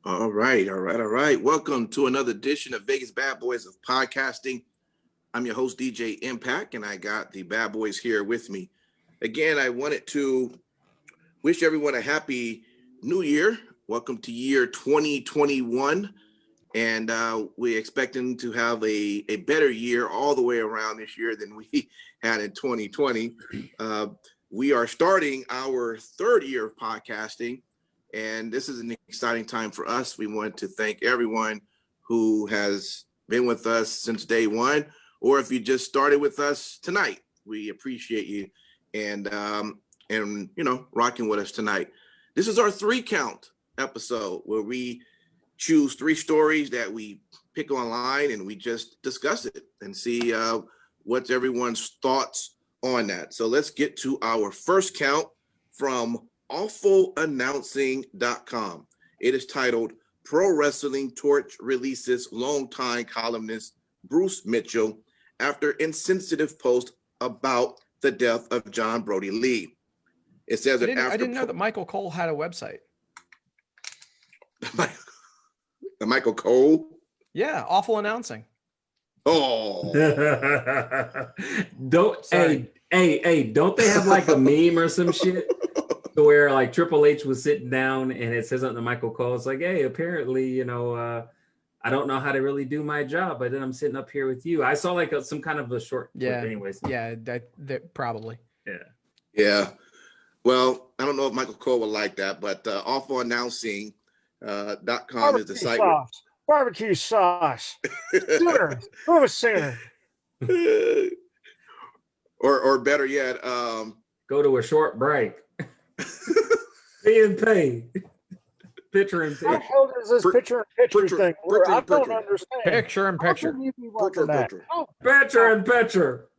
All right. Welcome to another edition of Vegas Bad Boyz of podcasting. I'm your host, DJ Impact, and I got the Bad Boys here with me. Again, I wanted to wish everyone a happy new year. Welcome to year 2021. And we're expecting to have a better year all the way around this year than we had in 2020. We are starting our third year of podcasting. And this is an exciting time for us. We want to thank everyone who has been with us since day one, or if you just started with us tonight, we appreciate you and rocking with us tonight. This is our 3-count episode where we choose 3 stories that we pick online and we just discuss it and see what's everyone's thoughts on that. So let's get to our first count from awfulannouncing.com. It is titled Pro Wrestling Torch Releases Longtime Columnist Bruce Mitchell After Insensitive Post About the Death of John Brodie Lee. It says that I didn't know that Michael Cole had a website. Michael Cole? Yeah, Awful Announcing. Oh. Don't they have like a meme or some shit where like Triple H was sitting down and it says something to Michael Cole? It's like, hey, apparently, I don't know how to really do my job, but then I'm sitting up here with you. I saw like some kind of a short clip anyways. Yeah, that probably. Yeah. Well, I don't know if Michael Cole would like that, but awfulannouncing.com is the site. Barbecue sauce. Sooner. Who was sooner? Or better yet, go to a short break. Being paid. Picture in picture. How old is this picture in picture thing? I don't understand. Picture in picture. Picture in picture.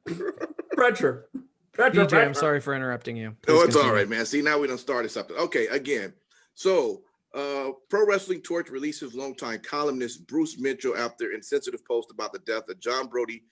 Picture. DJ, I'm sorry for interrupting you. Please it's all right, man. See, now we done started something. Okay, again. So, Pro Wrestling Torch releases longtime columnist Bruce Mitchell after insensitive post about the death of John Brodie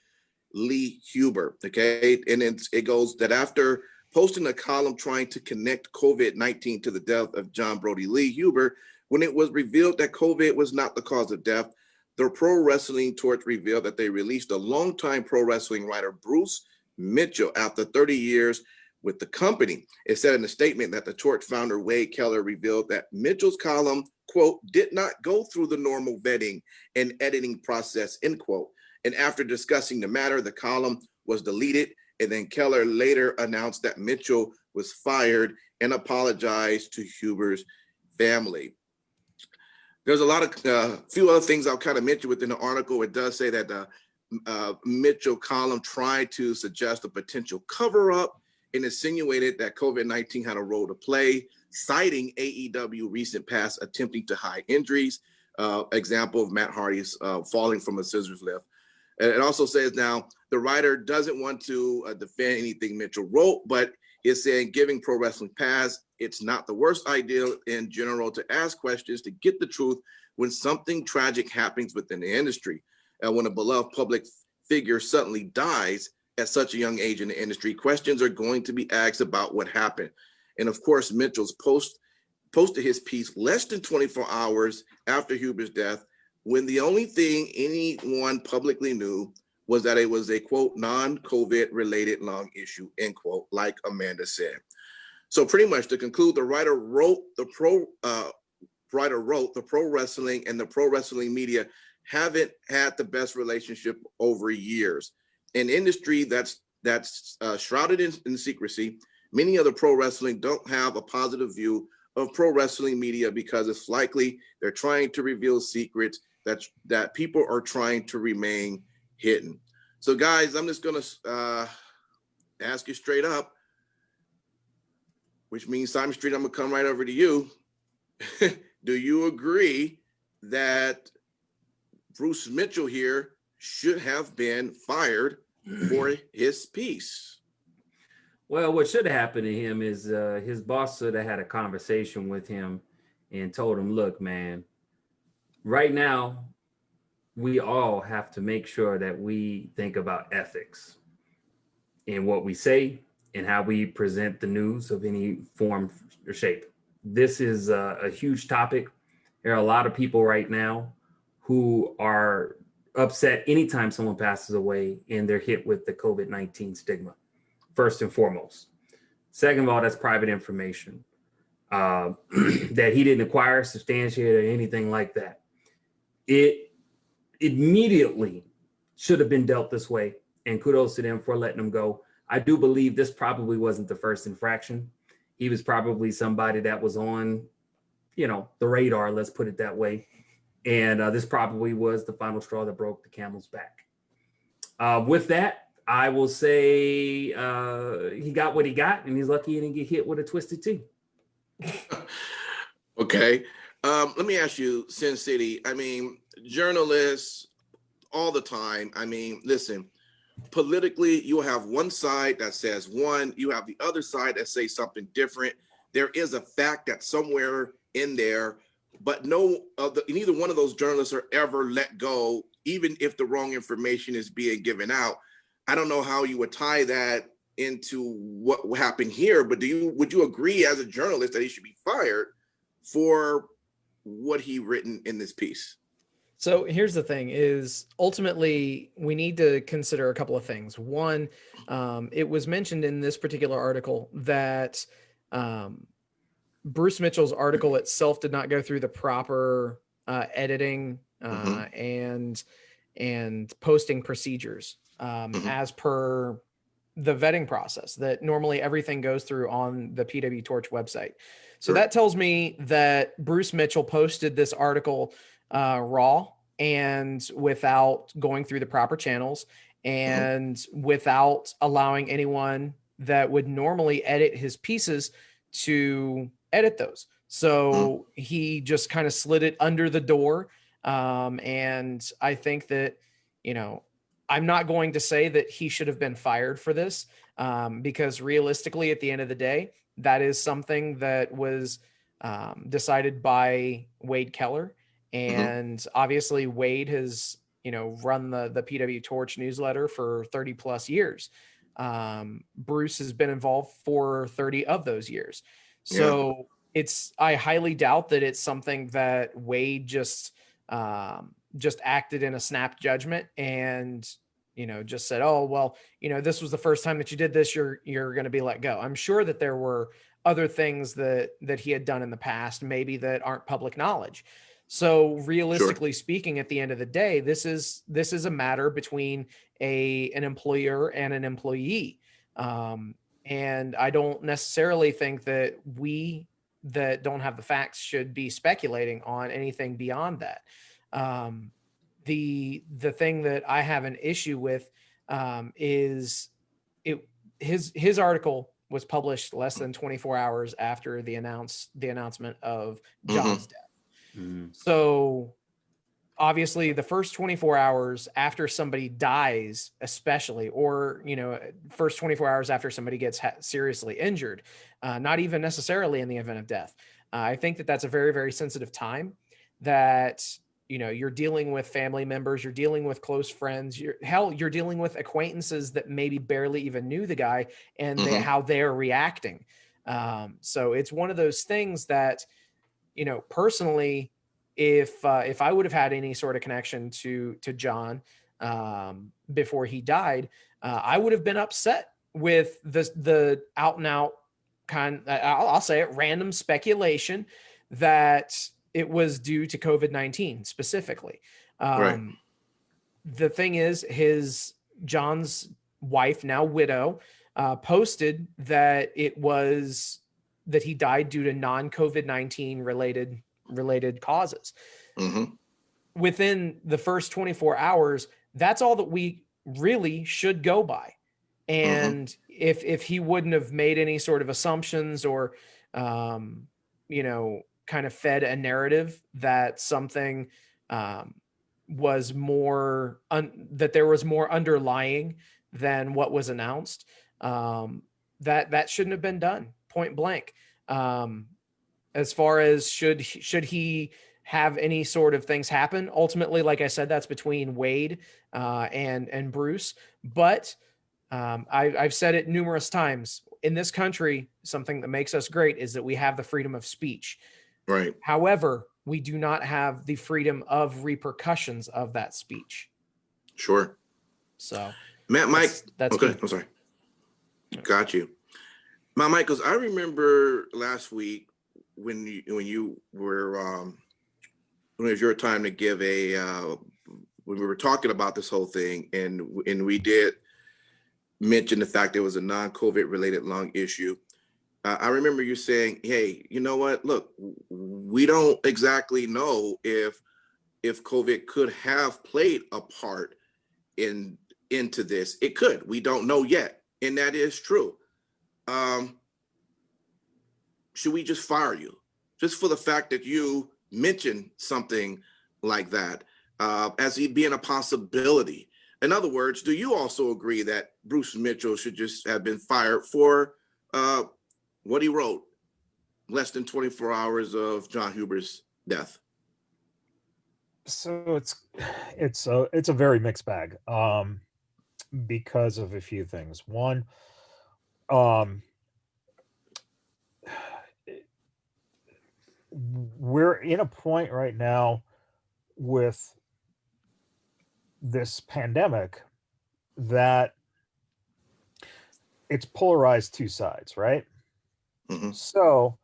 Lee Huber. Okay, and it goes that after posting a column trying to connect COVID-19 to the death of John Brodie Lee Huber, when it was revealed that COVID was not the cause of death, the Pro Wrestling Torch revealed that they released a longtime pro wrestling writer, Bruce Mitchell, after 30 years with the company. It said in a statement that the Torch founder, Wade Keller, revealed that Mitchell's column, quote, did not go through the normal vetting and editing process, end quote. And after discussing the matter, the column was deleted. And then Keller later announced that Mitchell was fired and apologized to Huber's family. There's a lot of few other things I'll kind of mention within the article. It does say that the Mitchell column tried to suggest a potential cover-up and insinuated that COVID-19 had a role to play, citing AEW recent past attempting to hide injuries. Example of Matt Hardy's falling from a scissors lift. And it also says now the writer doesn't want to defend anything Mitchell wrote, but is saying giving Pro Wrestling Pass, it's not the worst idea in general to ask questions to get the truth when something tragic happens within the industry. When a beloved public figure suddenly dies at such a young age in the industry, questions are going to be asked about what happened. And of course, Mitchell's posted his piece less than 24 hours after Huber's death, when the only thing anyone publicly knew was that it was a, quote, non-COVID related long issue, end quote, like Amanda said. So pretty much to conclude, the writer wrote the pro wrestling and the pro wrestling media haven't had the best relationship over years. An industry that's shrouded in secrecy, many of the pro wrestling don't have a positive view of pro wrestling media because it's likely they're trying to reveal secrets that people are trying to remain hidden. So guys, I'm just gonna ask you straight up, which means Simon Street, I'm gonna come right over to you. Do you agree that Bruce Mitchell here should have been fired for his piece? Well, what should have happened to him is his boss should have had a conversation with him and told him, look, man, right now, we all have to make sure that we think about ethics in what we say and how we present the news of any form or shape. This is a huge topic, There are a lot of people right now who are upset anytime someone passes away and they're hit with the COVID-19 stigma, first and foremost. Second of all, that's private information that he didn't acquire, substantiate, or anything like that. It immediately should have been dealt this way, and kudos to them for letting him go. I do believe this probably wasn't the first infraction. He was probably somebody that was on, the radar, let's put it that way. And this probably was the final straw that broke the camel's back. With that, I will say he got what he got, and he's lucky he didn't get hit with a twisted T. Okay. Let me ask you, Sin City. I mean, journalists all the time. I mean, listen, politically, you have one side that says one, you have the other side that says something different. There is a fact that somewhere in there, but neither one of those journalists are ever let go, even if the wrong information is being given out. I don't know how you would tie that into what happened here, but would you agree as a journalist that he should be fired for what he written in this piece? So here's the thing is ultimately we need to consider a couple of things. One, it was mentioned in this particular article that Bruce Mitchell's article itself did not go through the proper editing and posting procedures as per the vetting process that normally everything goes through on the PW Torch website. So that tells me that Bruce Mitchell posted this article raw and without going through the proper channels and without allowing anyone that would normally edit his pieces to edit those. So he just kind of slid it under the door. And I think that, I'm not going to say that he should have been fired for this because realistically, at the end of the day, that is something that was decided by Wade Keller. And obviously Wade has, run the PW Torch newsletter for 30 plus years. Bruce has been involved for 30 of those years. So I highly doubt that it's something that Wade just acted in a snap judgment and, just said, oh, well, this was the first time that you did this, you're going to be let go. I'm sure that there were other things that he had done in the past, maybe that aren't public knowledge. So realistically speaking, at the end of the day, this is a matter between an employer and an employee. And I don't necessarily think that we that don't have the facts should be speculating on anything beyond that. The thing that I have an issue with is his article was published less than 24 hours after the announcement of John's death. So obviously the first 24 hours after somebody dies, especially, or, first 24 hours after somebody gets seriously injured, not even necessarily in the event of death. I think that that's a very, very sensitive time that, you're dealing with family members, you're dealing with close friends, you're dealing with acquaintances that maybe barely even knew the guy and how they're reacting. So it's one of those things that, personally, if I would have had any sort of connection to John before he died, I would have been upset with the out and out I'll say it, random speculation that it was due to COVID-19 specifically. The thing is, John's wife, now widow, posted that that he died due to non-COVID-19 related causes. Within the first 24 hours, that's all that we really should go by. And if he wouldn't have made any sort of assumptions or, kind of fed a narrative that something was more, that there was more underlying than what was announced, that shouldn't have been done, point blank. As far as should he have any sort of things happen, ultimately, like I said, that's between Wade and Bruce. But I've said it numerous times. In this country, something that makes us great is that we have the freedom of speech. Right. However, we do not have the freedom of repercussions of that speech. Sure. So Mike, that's okay, key. I'm sorry. Got you. Mike, because I remember last week when you were when it was your time to give a when we were talking about this whole thing, and we did mention the fact there was a non-COVID related lung issue. I remember you saying, hey, you know what? Look, we don't exactly know if COVID could have played a part into this. It could. We don't know yet. And that is true. Should we just fire you just for the fact that you mentioned something like that as it being a possibility? In other words, do you also agree that Bruce Mitchell should just have been fired for what he wrote less than 24 hours of John Huber's death? So it's a very mixed bag because of a few things. One, we're in a point right now with this pandemic that it's polarized two sides, right? Mm-hmm. So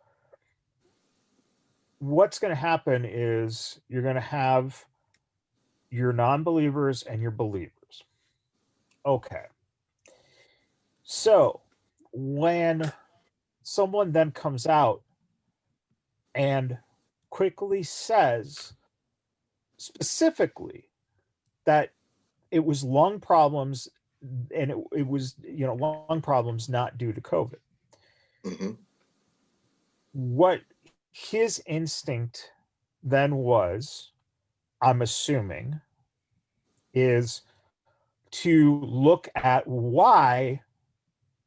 what's going to happen is you're going to have your non-believers and your believers. Okay. So when someone then comes out and quickly says specifically that it was lung problems, and it was, lung problems not due to COVID. Mm-hmm. What his instinct then was, I'm assuming, is to look at why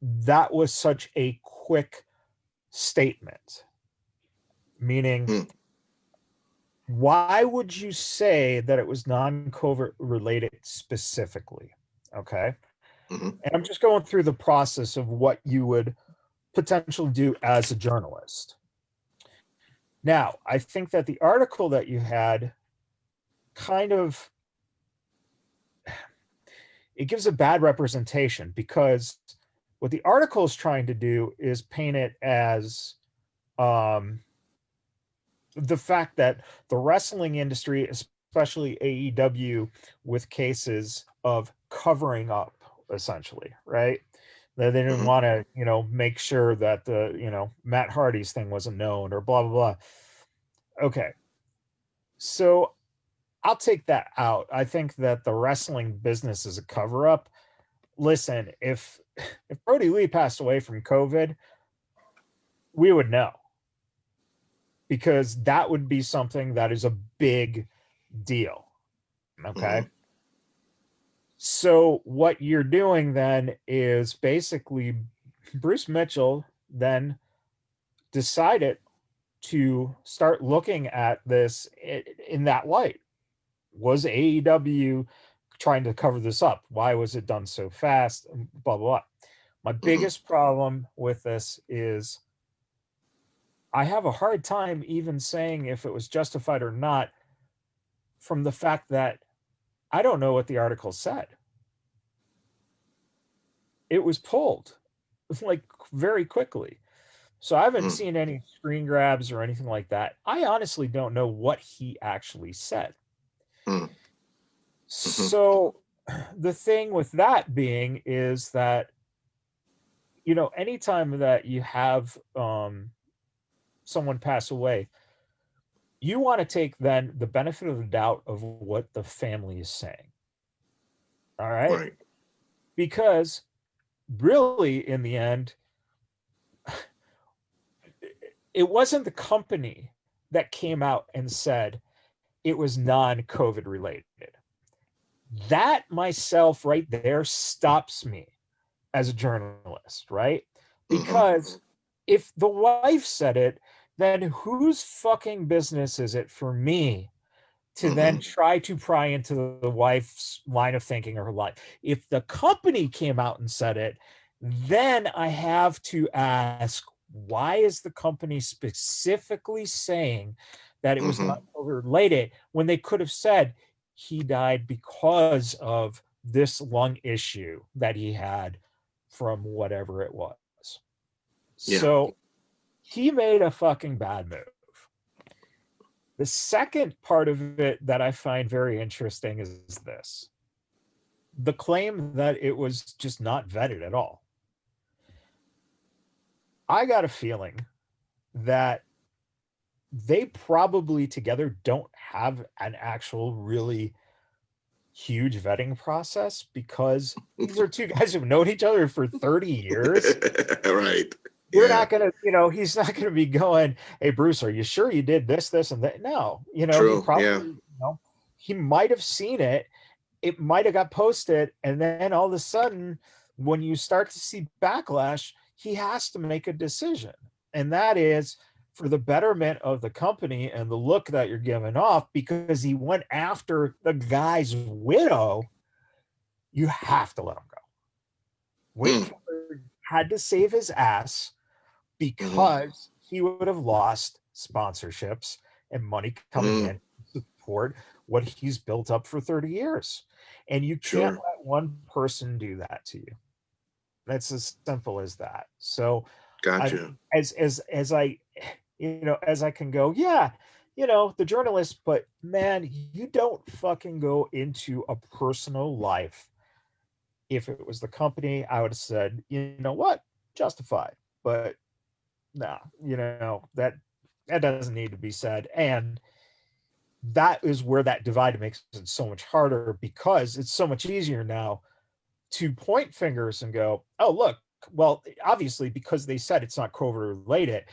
that was such a quick statement. Meaning, why would you say that it was non-COVID related specifically? Okay. Mm-hmm. And I'm just going through the process of what you would potentially do as a journalist. Now, I think that the article that you had kind of, it gives a bad representation, because what the article is trying to do is paint it as the fact that the wrestling industry, especially AEW, with cases of covering up, essentially, right? That they didn't want to, make sure that the, Matt Hardy's thing wasn't known, or blah, blah, blah. Okay. So I'll take that out. I think that the wrestling business is a cover up. Listen, if Brodie Lee passed away from COVID, we would know, because that would be something that is a big deal. Okay. So what you're doing then is basically Bruce Mitchell then decided to start looking at this in that light. Was AEW trying to cover this up? Why was it done so fast? Blah, blah, blah. My biggest problem with this is I have a hard time even saying if it was justified or not, from the fact that I don't know what the article said. It was pulled like very quickly. So I haven't seen any screen grabs or anything like that. I honestly don't know what he actually said. So the thing with that being is that, anytime that you have someone pass away, you want to take then the benefit of the doubt of what the family is saying. All right. Right. Because really, in the end, it wasn't the company that came out and said it was non-COVID related. That myself right there stops me as a journalist, right? Because if the wife said it, then whose fucking business is it for me to then try to pry into the wife's line of thinking or her life? If the company came out and said it, then I have to ask, why is the company specifically saying that it was not related, when they could have said he died because of this lung issue that he had from whatever it was. Yeah. So he made a fucking bad move. The second part of it that I find very interesting is this: the claim that it was just not vetted at all. I got a feeling that they probably together don't have an actual really huge vetting process, because these are two guys who've known each other for 30 years. Right. We're not going to, he's not going to be going, hey, Bruce, are you sure you did this, this, and that? No, True. He probably, he might have seen it. It might have got posted. And then all of a sudden, when you start to see backlash, he has to make a decision. And that is for the betterment of the company and the look that you're giving off, because he went after the guy's widow. You have to let him go. Wade Keller had to save his ass, because he would have lost sponsorships and money coming in to support what he's built up for 30 years. And you can't let one person do that to you. That's as simple as that. So gotcha. As I can go, the journalist, but man, you don't fucking go into a personal life. If it was the company, I would have said, you know what, justified. But no, that doesn't need to be said. And that is where that divide makes it so much harder, because it's so much easier now to point fingers and go, oh, look, well, obviously, because they said it's not COVID related,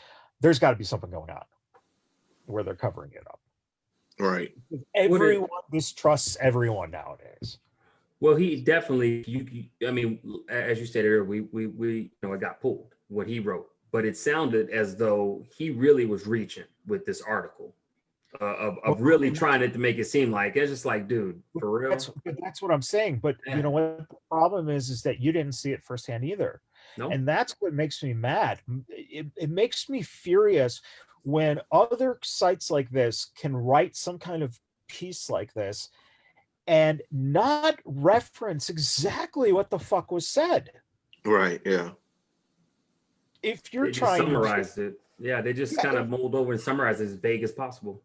there's got to be something going on where they're covering it up. Right. Everyone distrusts everyone nowadays. Well, he definitely, I mean, as you stated earlier, we it got pulled, what he wrote, but it sounded as though he really was reaching with this article of really trying to make it seem like, it's just like, dude, for real. That's what I'm saying. But you know what the problem is that you didn't see it firsthand either. Nope. And that's what makes me mad. It makes me furious when other sites like this can write some kind of piece like this and not reference exactly what the fuck was said. Right. Yeah. If you're they trying to summarize it, they just kind of mold over and summarize it as vague as possible.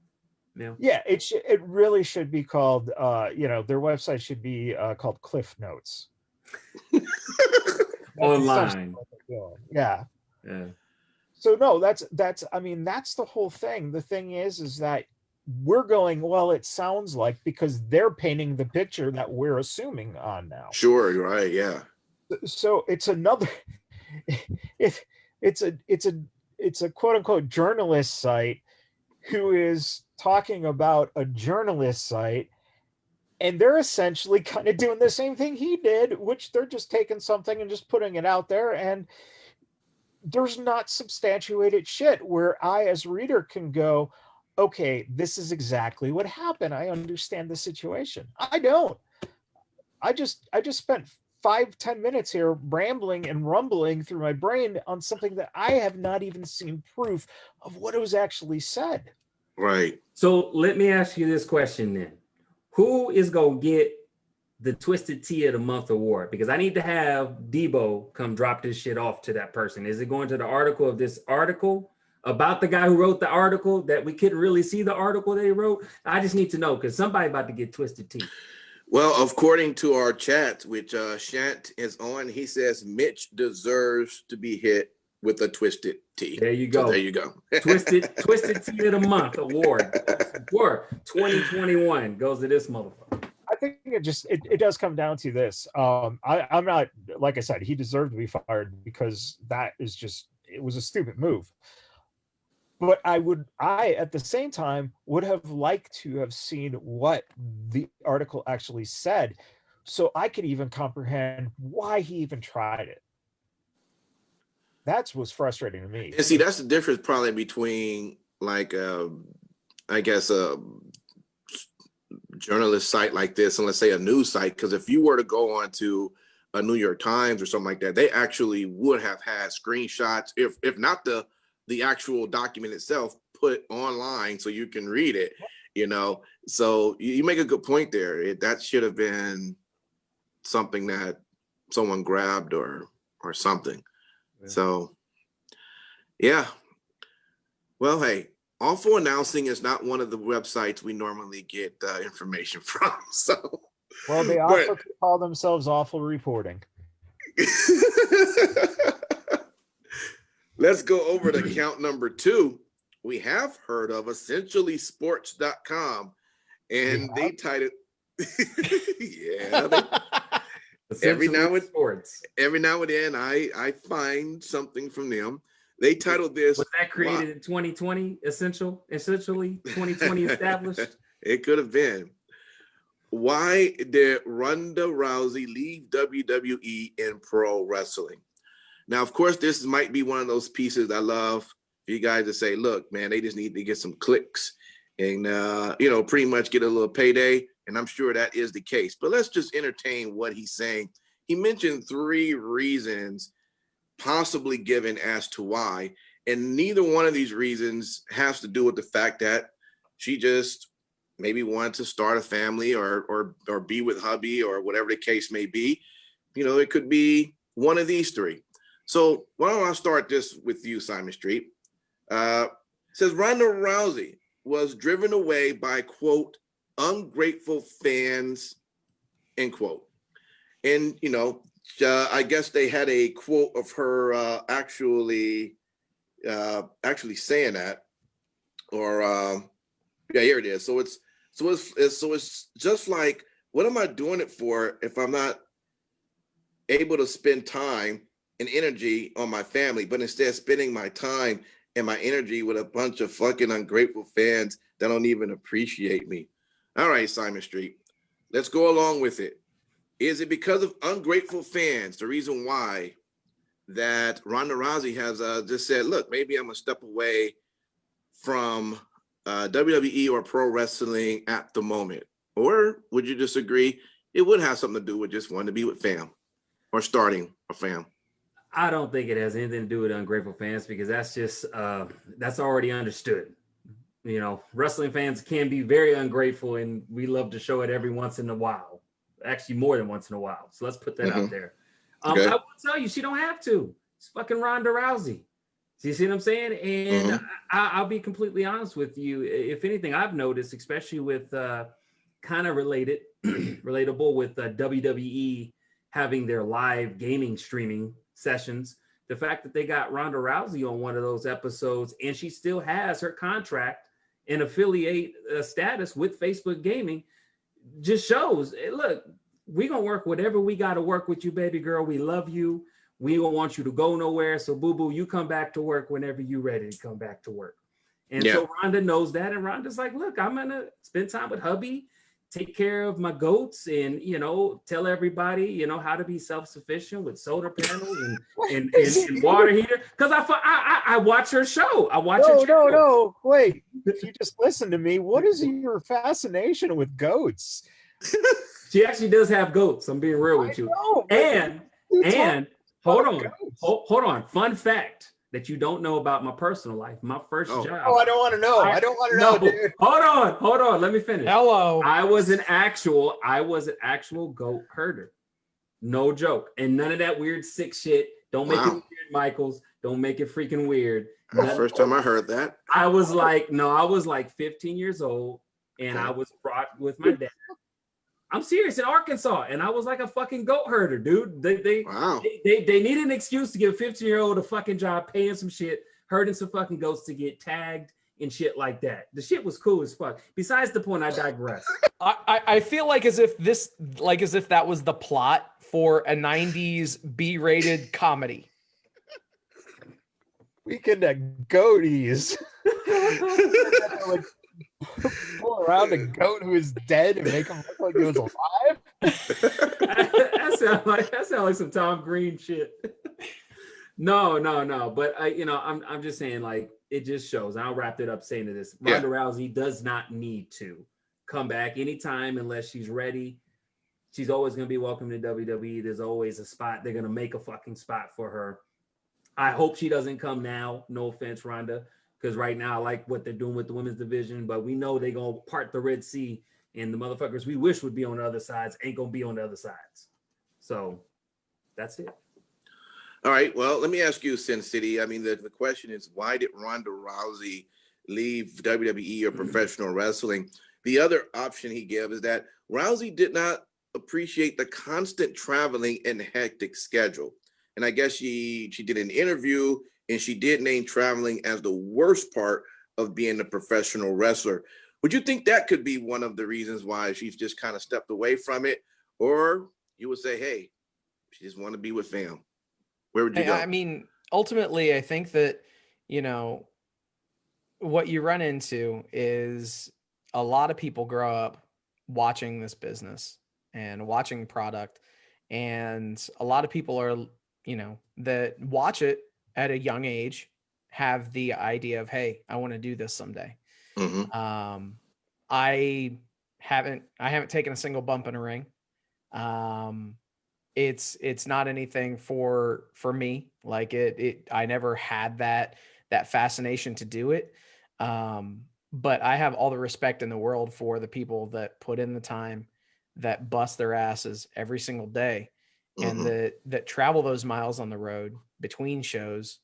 Yeah, it really should be called. Their website should be called Cliff Notes. Online. Yeah. So no, that's the whole thing. The thing is that we're going, well, it sounds like, because they're painting the picture that we're assuming on now. Sure, you're right. Yeah. So it's another. It's a quote unquote journalist site who is talking about a journalist site, and they're essentially kind of doing the same thing he did, which they're just taking something and just putting it out there, and there's not substantiated shit where I as a reader can go, okay, this is exactly what happened. I understand the situation. I don't. I just spent 5-10 minutes here rambling and rumbling through my brain on something that I have not even seen proof of what was actually said. Right. So let me ask you this question then. Who is going to get the Twisted Tea of the Month award? Because I need to have Debo come drop this shit off to that person. Is it going to the article of this article about the guy who wrote the article that we couldn't really see the article that he wrote? I just need to know, because somebody about to get Twisted Tea. Well, according to our chat, which Shant is on, he says Mitch deserves to be hit with a Twisted Tea. There you go. So there you go. Twisted Tea of the Month award for 2021 goes to this motherfucker. I think it does come down to this. I'm not, like I said, he deserved to be fired, because it was a stupid move. But I at the same time would have liked to have seen what the article actually said, so I could even comprehend why he even tried it. That's what's frustrating to me. And see, that's the difference probably between, like, I guess a journalist site like this and, let's say, a news site. Because if you were to go on to a New York Times or something like that, they actually would have had screenshots, if not the actual document itself, put online so you can read it, you know. So you make a good point there. That should have been something that someone grabbed or something. Yeah. So yeah. Well, hey, Awful Announcing is not one of the websites we normally get information from. So, well, they also call themselves Awful Reporting. Let's go over to count number 2. We have heard of essentiallysports.com, and they titled, every now and then I find something from them. They titled this. Was that created in 2020? Essentially 2020 established? It could have been. Why did Ronda Rousey leave WWE and pro wrestling? Now, of course, this might be one of those pieces I love for you guys to say, look, man, they just need to get some clicks and, pretty much get a little payday. And I'm sure that is the case. But let's just entertain what he's saying. He mentioned 3 reasons possibly given as to why. And neither one of these reasons has to do with the fact that she just maybe wanted to start a family or be with hubby or whatever the case may be. You know, it could be one of these 3. So why don't I start this with you, Simon Street? Says Ronda Rousey was driven away by, quote, ungrateful fans, end quote. And, I guess they had a quote of her actually saying that, or here it is. So it's just like, what am I doing it for if I'm not able to spend time and energy on my family, but instead spending my time and my energy with a bunch of fucking ungrateful fans that don't even appreciate me? All right, Simon Street, let's go along with it. Is it because of ungrateful fans, the reason why that Ronda Rousey has just said, look, maybe I'm going to step away from WWE or pro wrestling at the moment? Or would you disagree? It would have something to do with just wanting to be with fam or starting a fam. I don't think it has anything to do with ungrateful fans, because that's just, that's already understood. Wrestling fans can be very ungrateful, and we love to show it every once in a while. Actually, more than once in a while. So let's put that out there. Okay. I will tell you, she don't have to. It's fucking Ronda Rousey. So you see what I'm saying? And I'll be completely honest with you. If anything, I've noticed, especially with kind of relatable with WWE having their live gaming streaming sessions, the fact that they got Ronda Rousey on one of those episodes, and she still has her contract and affiliate status with Facebook Gaming, just shows, hey, look, we're going to work whatever we got to work with you, baby girl. We love you. We don't want you to go nowhere. So boo-boo, you come back to work whenever you're ready to come back to work. And so Ronda knows that. And Ronda's like, look, I'm going to spend time with hubby, take care of my goats, and, tell everybody, how to be self-sufficient with solar panels and water heater. Because I watch her show. I watch her show. No, wait. If you just listen to me, what is your fascination with goats? She actually does have goats. I'm being real with you. And hold on. Fun fact that you don't know about my personal life. My first job. Oh, I don't want to know. I don't want to know, dude. Hold on. Let me finish. Hello. I was an actual goat herder. No joke. And none of that weird sick shit. Don't make it weird, Michaels. Don't make it freaking weird. First time I heard that. I was like 15 years old, and I was brought with my dad. I'm serious, in Arkansas, and I was like a fucking goat herder, dude. They need an excuse to give a 15-year-old a fucking job, paying some shit, herding some fucking goats to get tagged and shit like that. The shit was cool as fuck. Besides the point, I digress. I feel like as if that was the plot for a 90s B-rated comedy. Weekend at Goaties. Like, pull around a goat who is dead and make him look like he was alive. that sounds like some Tom Green shit. No. But I'm just saying, like, it just shows. I'll wrap it up saying this: Ronda Rousey does not need to come back anytime unless she's ready. She's always going to be welcome to WWE. There's always a spot. They're going to make a fucking spot for her. I hope she doesn't come now. No offense, Ronda. because right now I like what they're doing with the women's division, but we know they're gonna part the Red Sea, and the motherfuckers we wish would be on the other sides ain't gonna be on the other sides. So that's it. All right. Well, let me ask you, Sin City. I mean, the question is, why did Ronda Rousey leave WWE or professional wrestling? The other option he gave is that Rousey did not appreciate the constant traveling and hectic schedule. And I guess she did an interview and she did name traveling as the worst part of being a professional wrestler. Would you think that could be one of the reasons why she's just kind of stepped away from it? Or you would say, hey, she just want to be with fam? Where would you go? I mean, ultimately, I think that, what you run into is a lot of people grow up watching this business and watching product. And a lot of people are, that watch it at a young age have the idea of, hey, I want to do this someday. Mm-hmm. I haven't taken a single bump in a ring. It's not anything for me. Like I never had that fascination to do it. But I have all the respect in the world for the people that put in the time, that bust their asses every single day, and that travel those miles on the road between shows.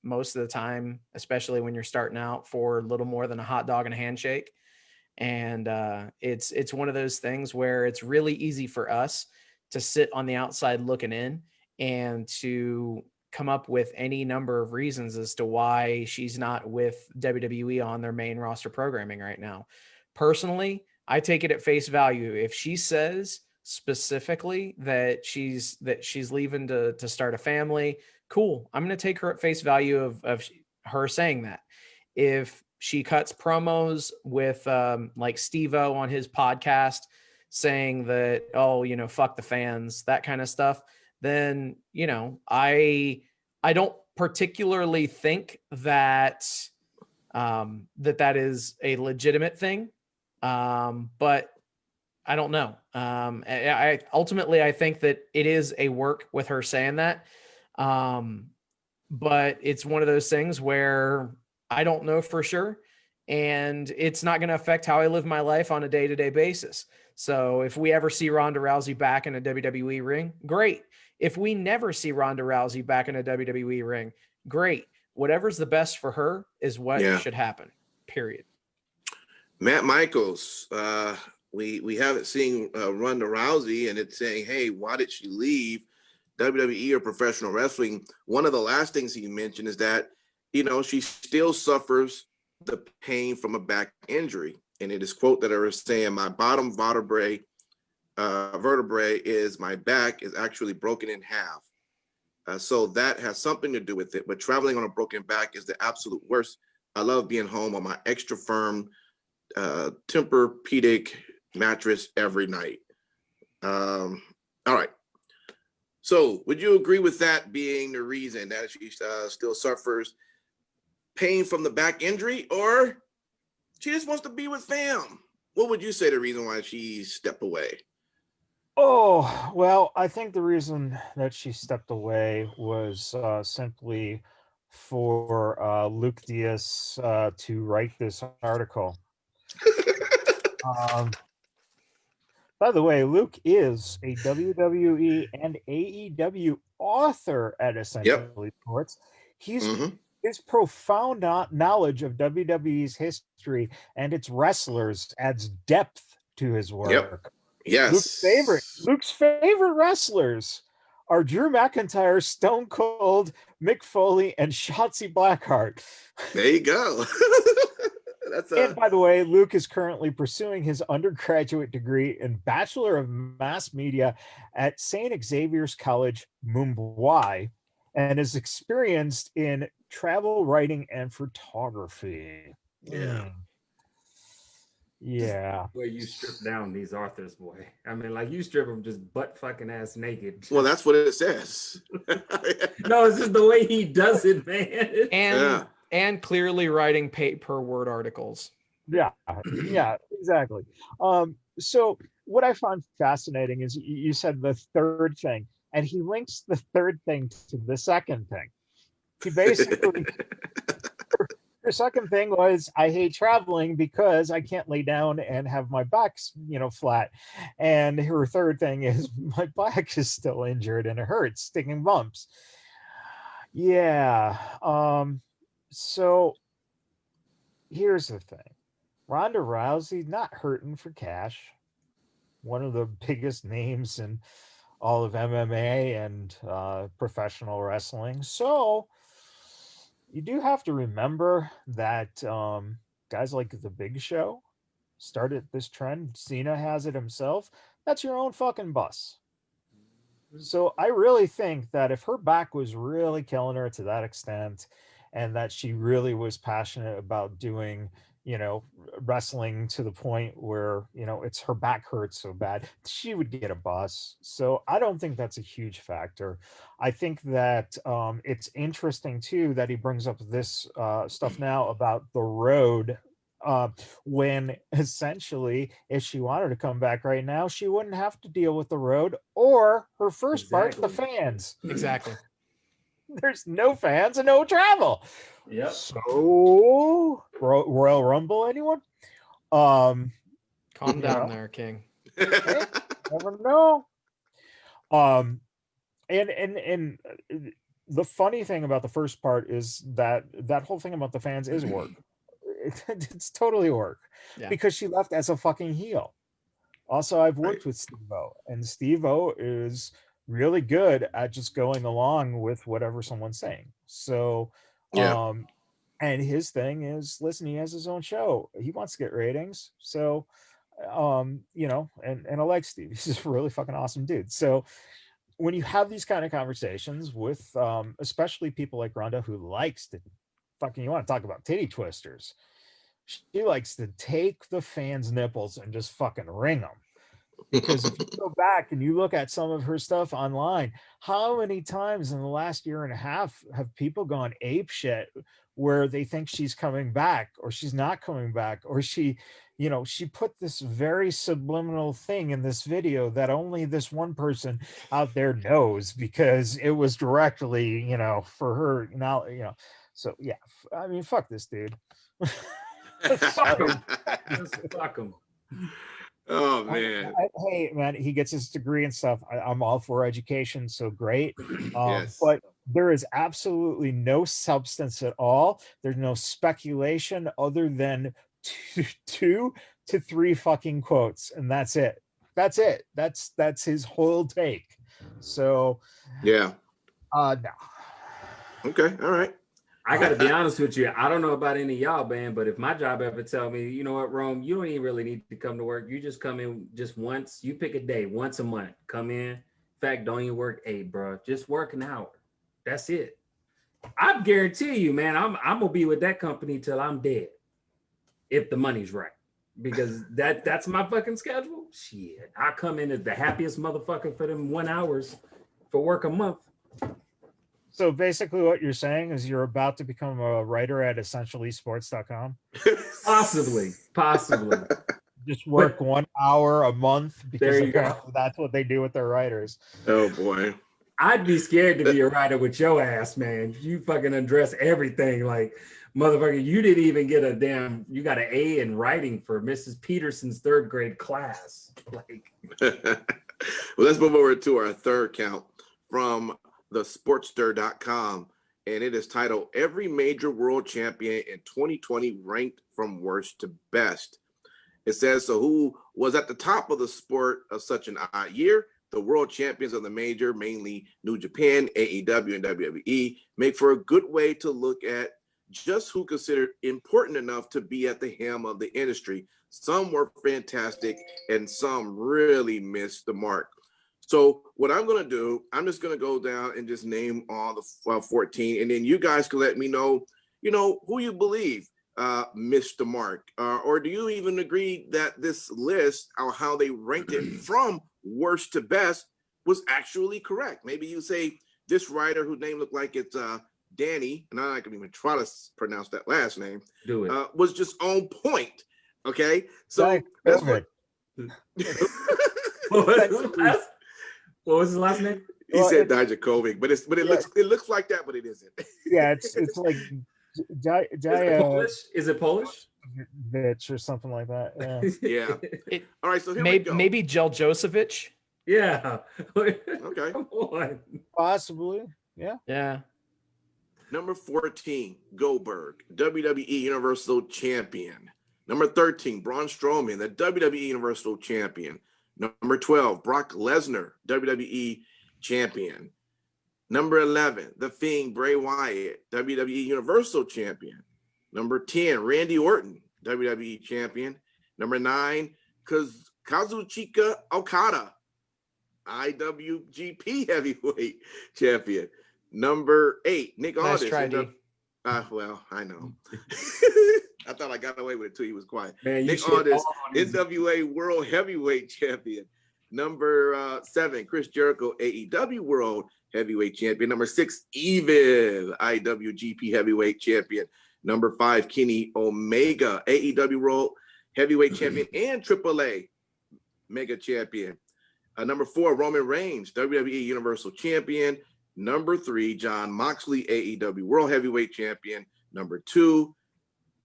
Most of the time, especially when you're starting out, for little more than a hot dog and a handshake. And it's one of those things where it's really easy for us to sit on the outside looking in and to come up with any number of reasons as to why she's not with WWE on their main roster programming right now. Personally, I take it at face value. If she says specifically that she's leaving to start a family, cool. I'm going to take her at face value of her saying that. If she cuts promos with like Steve-O on his podcast saying that, fuck the fans, that kind of stuff, then, I don't particularly think that that is a legitimate thing. But I don't know. I ultimately, I think that it is a work with her saying that. But it's one of those things where I don't know for sure. And it's not going to affect how I live my life on a day-to-day basis. So if we ever see Ronda Rousey back in a WWE ring, great. If we never see Ronda Rousey back in a WWE ring, great. Whatever's the best for her is what should happen, period. Matt Michaels, we haven't seen Ronda Rousey, and it's saying, hey, why did she leave WWE or professional wrestling? One of the last things he mentioned is that, she still suffers the pain from a back injury. And it is quote that I was saying, my bottom vertebrae is my back is actually broken in half. So that has something to do with it. But traveling on a broken back is the absolute worst. I love being home on my extra firm Tempur-Pedic mattress every night. All right. So would you agree with that being the reason that she still suffers pain from the back injury, or she just wants to be with fam? What would you say the reason why she stepped away? Oh, well, I think the reason that she stepped away was simply for Luke Diaz to write this article. By the way, Luke is a WWE and AEW author at Essentially Sports. He's his profound knowledge of WWE's history and its wrestlers adds depth to his work. Yes. Luke's favorite wrestlers are Drew McIntyre, Stone Cold, Mick Foley, and Shotzi Blackheart. There you go. And by the way, Luke is currently pursuing his undergraduate degree in Bachelor of Mass Media at St. Xavier's College, Mumbai, and is experienced in travel writing and photography. Yeah. Where you strip down these authors, boy. I mean, like, you strip them just butt fucking ass naked. Well, that's what it says. No, it's just the way he does it, man. And clearly writing per word articles. Yeah, exactly. So what I found fascinating is you said the third thing, and he links the third thing to the second thing. He basically Her second thing was, I hate traveling because I can't lay down and have my back, flat. And her third thing is, my back is still injured and it hurts, stinging bumps. Yeah. So here's the thing. Ronda Rousey, not hurting for cash. One of the biggest names in all of MMA and professional wrestling. So you do have to remember that guys like The Big Show started this trend. Cena has it himself. That's your own fucking bus. So I really think that if her back was really killing her to that extent, and that she really was passionate about doing, wrestling to the point where, it's her back hurts so bad, she would get a bus. So I don't think that's a huge factor. I think that it's interesting too that he brings up this stuff now about the road, when essentially if she wanted to come back right now, she wouldn't have to deal with the road or her first part, the fans. Exactly. There's no fans and no travel. Yep. So Royal Rumble, anyone? Calm down there, King. Hey, never know. And the funny thing about the first part is that whole thing about the fans is work. It's totally work, because she left as a fucking heel. Also, I've worked with Steve-O, and Steve-O is really good at just going along with whatever someone's saying. So, and his thing is, listen, he has his own show. He wants to get ratings. So, and I like Steve. He's a really fucking awesome dude. So when you have these kind of conversations with, especially people like Ronda, who likes to fucking, you want to talk about titty twisters. She likes to take the fans' nipples and just fucking wring them. Because if you go back and you look at some of her stuff online, how many times in the last year and a half have people gone ape shit where they think she's coming back or she's not coming back, or she put this very subliminal thing in this video that only this one person out there knows because it was directly, for her now, so yeah, I mean, fuck this dude. Fuck him. Fuck him. Oh man. Hey man, he gets his degree and stuff. I'm all for education, so great. Yes. But there is absolutely no substance at all. There's no speculation other than two to three fucking quotes, and that's it. That's his whole take. So yeah. No. Okay. All right. I got to be honest with you. I don't know about any of y'all, man, but if my job ever tell me, you know what, Rome, you don't even really need to come to work. You just come in just once. You pick a day, once a month. Come in. In fact, don't even work 8, bro. Just work an hour. That's it. I guarantee you, man, I'm gonna be with that company till I'm dead, if the money's right. Because that's my fucking schedule. Shit, I come in as the happiest motherfucker for them 1 hours for work a month. So basically what you're saying is you're about to become a writer at essentialesports.com? Possibly. Just work 1 hour a month, because apparently that's what they do with their writers. Oh boy. I'd be scared to be a writer with your ass, man. You fucking undress everything. Like, motherfucker, you didn't even get you got an A in writing for Mrs. Peterson's 3rd grade class. Like, well, let's move over to our third count from thesportster.com, and it is titled "Every Major World Champion in 2020 Ranked from Worst to Best." It says, so who was at the top of the sport of such an odd year? The world champions of the major, mainly New Japan, AEW, and WWE, make for a good way to look at just who considered important enough to be at the helm of the industry. Some were fantastic, and some really missed the mark. So what I'm going to do, I'm just going to go down and just name all the 14, and then you guys can let me know, who you believe missed the mark, or do you even agree that this list, or how they ranked it from worst to best, was actually correct? Maybe you say this writer whose name looked like it's Danny, and I'm not going to even try to pronounce that last name, was just on point. Okay, so that's what. What was his last name? He said Dijakovic, but it looks like that, but it isn't. Yeah, it's like Is it Polish? Bitch or something like that. Yeah. Yeah. All right. So here we go. Maybe Jeljosevich. Yeah. Okay. Come on. Possibly. Yeah. Yeah. Number 14, Goldberg, WWE Universal Champion. Number 13, Braun Strowman, the WWE Universal Champion. Number 12, Brock Lesnar, WWE Champion. Number 11, The Fiend, Bray Wyatt, WWE Universal Champion. Number 10, Randy Orton, WWE Champion. Number 9, Kazuchika Okada, IWGP Heavyweight Champion. Number 8, Nick Nice Aldis. try, D. Well, I know. I thought I got away with it too. He was quiet. Man, Nick Aldis, NWA World Heavyweight Champion. Number 7, Chris Jericho, AEW World Heavyweight Champion. Number 6, Evil, IWGP Heavyweight Champion. Number 5, Kenny Omega, AEW World Heavyweight Champion and AAA Mega Champion. Number 4, Roman Reigns, WWE Universal Champion. Number 3, John Moxley, AEW World Heavyweight Champion. Number 2,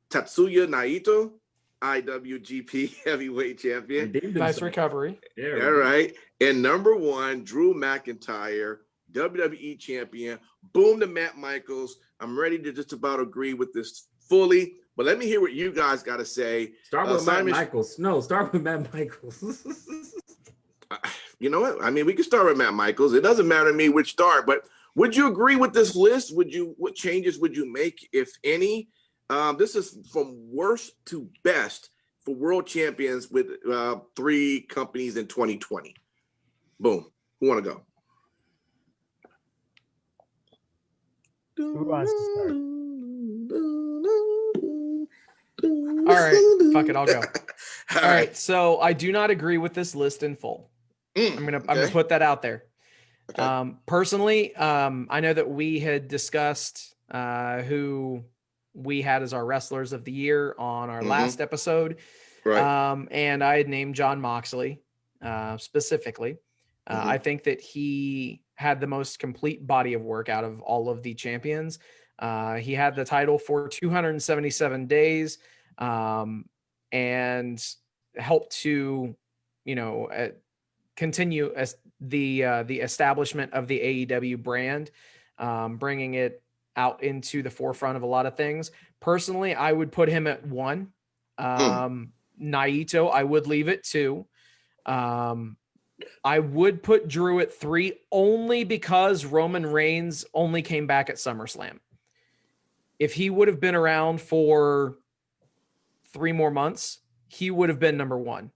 Tatsuya Naito, IWGP Heavyweight Champion. Nice recovery. Yeah, all right. And number 1, Drew McIntyre, WWE Champion. Boom to Matt Michaels. I'm ready to just about agree with this fully, but let me hear what you guys got to say. Start with Matt Michaels. No, start with Matt Michaels. You know what? I mean, we can start with Matt Michaels. It doesn't matter to me which start, but would you agree with this list? What changes would you make, if any? This is from worst to best for world champions with 3 companies in 2020. Boom. Who want to go? Who wants to start? All right, fuck it, I'll go. All right, so I do not agree with this list in full. I'm gonna put that out there. Okay. Personally, I know that we had discussed who we had as our wrestlers of the year on our last episode. Right. And I had named John Moxley specifically. I think that he had the most complete body of work out of all of the champions. He had the title for 277 days and helped to, continue as the establishment of the AEW brand, bringing it out into the forefront of a lot of things. Personally, I would put him at 1. Naito, I would leave it 2. I would put Drew at 3 only because Roman Reigns only came back at SummerSlam. If he would have been around for 3 more months, he would have been number 1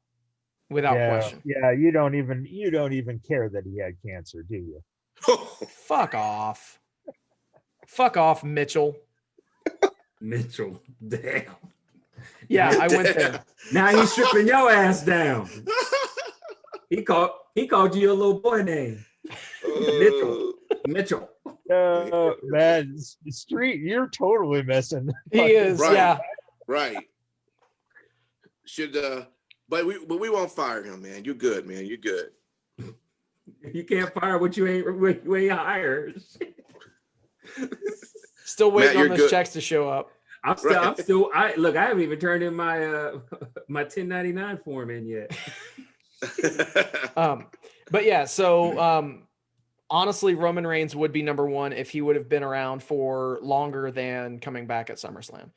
without question. Yeah, you don't even care that he had cancer, do you? Fuck off. Fuck off, Mitchell. Mitchell, damn. Yeah, I went there. Now he's stripping your ass down. He called you a little boy name. Mitchell. Man, Street, you're totally missing. He is, right. Yeah. Right. But we won't fire him, man. You're good, man. You're good. You can't fire what you ain't hired. Still waiting Matt, on those checks to show up. I haven't even turned in my my 1099 form in yet. But yeah, so honestly, Roman Reigns would be number 1 if he would have been around for longer than coming back at SummerSlam.